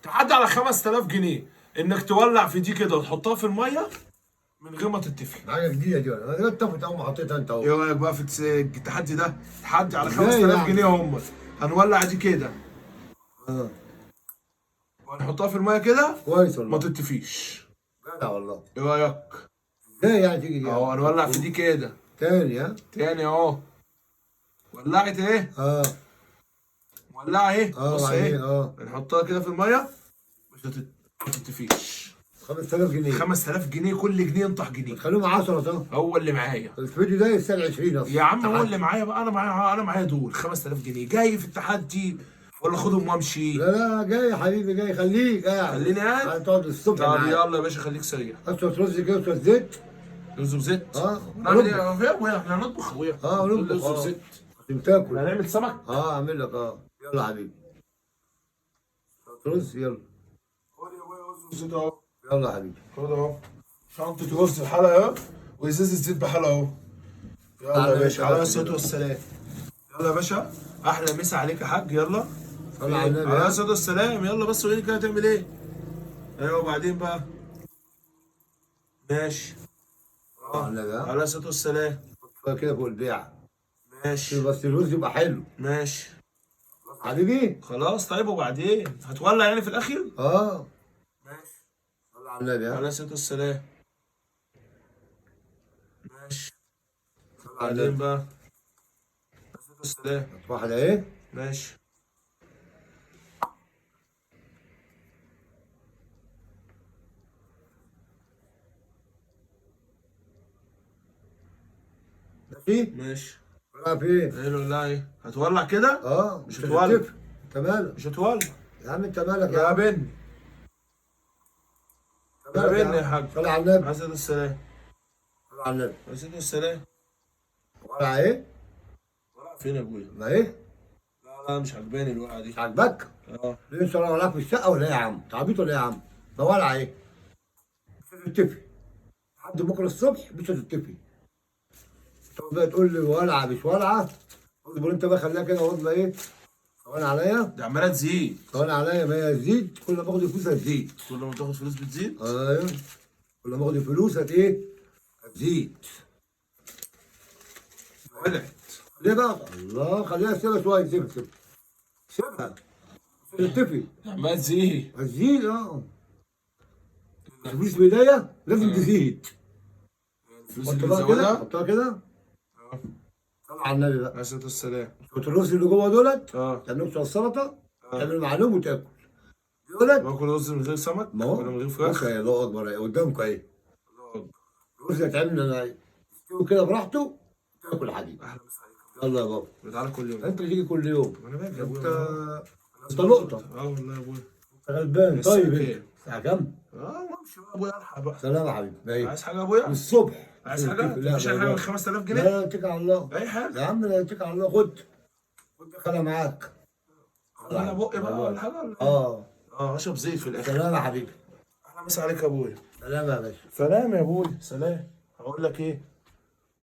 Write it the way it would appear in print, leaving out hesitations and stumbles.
تعدي على 5000 جنيه انك تولع في دي كده وتحطها في الميه من غير ما تتفق. حاجه جديده دي، انا اتفقت اول ما حطيتها انت ايه اهو. رايك بقى في التحدي ده؟ تحدي على ازاي 5000 يعني؟ جنيه هم. هنولع دي كده اه وهنحطها في الميه كده كويس ما والله. تتفيش. جدع والله. ايه رايك؟ ازاي يعني تيجي دي اهو يعني؟ هنولع في دي كده تاني ها؟ تاني اهو. ولعت ايه؟ اه مولعه ايه؟ اه بص بعدين ايه؟ اه. نحطها كده في الميه ما تتفيش. 5000 جنيه. 5000 جنيه، كل جنيه ينطح جنيه. خليهم 10 طب. هو اللي معايا. الفيديو ده يستاهل 20 اصلا. يا عم هو اللي تحدي. معايا بقى، انا معايا دول 5000 جنيه جاي في التحدي ولا خدهم وامشي؟ لا لا جاي يا حبيبي جاي، خليك قاعد. خليني قاعد. هتقعد الصبح طب معاك. يلا يا باشا خليك سريع. اسود رز كده وشويه زيت. رز وزيت. اه نعمل ايه يا ابويا؟ احنا هنطبخ يا ابويا. اه تقول لي نطبخ رز اه. وزيت؟ عشان تاكل. احنا هنعمل سمك. اه اعمل لك اه. يلا يا حبيبي. رز يلا. خد يا ابويا رز وزيت اهو. يلا يا حبيبي. خد اهو. شنطة رز بحالها اهو، وازازة الزيت بحالها اهو. يلا يا باشا على الصلاة والسلام. يلا يا باشا، احلى مسا عليك يا حاج. يلا صل على النبي على ها. الصلاة والسلام. يلا بس وريني كده هتعمل ايه. ايوه وبعدين بقى. ماشي. صل على النبي ها. على الصلاة والسلام. شويه كده فوق البيع. ماشي. بس الرز يبقى حلو. ماشي. حبيبي. خلاص طيب وبعدين هتولع يعني في الاخر؟ اه ماشي. صل على النبي ها. على الصلاة والسلام. ماشي. صل على بعدين النبي. بقى. على الصلاة والسلام. واحده ايه. ماشي. ماشي. ماشي. ولا فين. ايه ولا ايه؟ هتولع كده؟ اه مش مش هتولع. هتتفق. انت مالك مش هتولع. يا عم؟ انت مالك يا يا عم؟ بني. انت يا مالك بني يا عم؟ حاج. صل على على النبي. الصلاة والسلام. صل على النبي. على الصلاة والسلام. ولا ايه. ولع فين يا ابويا؟ ما ايه. لا لا مش عجباني الوقعة دي. مش عاجبك؟ اه. ليه انت ولا في الشقه ولا ايه يا عم؟ انت عبيط ولا ايه يا عم؟ ما ولع ايه. مش هتتفق لحد بكره الصبح، مش هتتفق. تقعد بقى تقول لي ولعه مش ولعه. اصبر انت بقى، خليها كده وضع ايه. ثواني عليا. دي عمالة تزيد. ثواني عليا، ما هي تزيد كل ما باخد الفلوس هتزيد. كل ما تاخد فلوس بتزيد. ايوه كل ما باخد الفلوس ايه؟ هتزيد. ولعت. ليه بقى؟ الله خليها سيبها شويه، سيبها. سيبها. تتفق. عمالة تزيد. هتزيد اه. الفلوس بدايه لازم تزيد. الفلوس حط اللي بقى كده، بتزودها. حطها كده. صل على النبي بقى. على الصلاة والسلام. شوية الرز اللي جوه دولت اه. تعمل شويه السلطه. تعمل معلوم وتاكل. دولت باكل رز من غير سمك ما هو ولا من غير بص فراخ؟ يا الله اكبر اهي قدامكم اهي. الله أكبر. الرز هيتعمل يستوي كده براحته. تاكل حبيبي. احلى مسا عليك. يلا يا بابا. بتعالى كل يوم. انت تيجي كل يوم. انا باجي يا انت ابويا. انت لقطه. اه والله يا ابويا. انت غلبان. الساعة طيب كام؟ انت الساعه كام؟ اه وامشي بقى يا ابويا الحق بقى. سلام يا حبيبي. باين. عايز حاجة يا ابويا؟ الصبح. عايز حاجة؟ لا مفيش أي حاجة من 5000 جنيه؟ لا اتكل على الله. أي حاجة؟ يا عم لا اتكل على الله. خد. خد خلها معاك. أنا بقي بقى ولا حاجة ولا إيه؟ اه اشرب زيت في الاخر. سلام يا حبيبي. احلى مسا عليك يا ابويا. سلام يا باشا. سلام يا ابويا. سلام. هقول لك ايه؟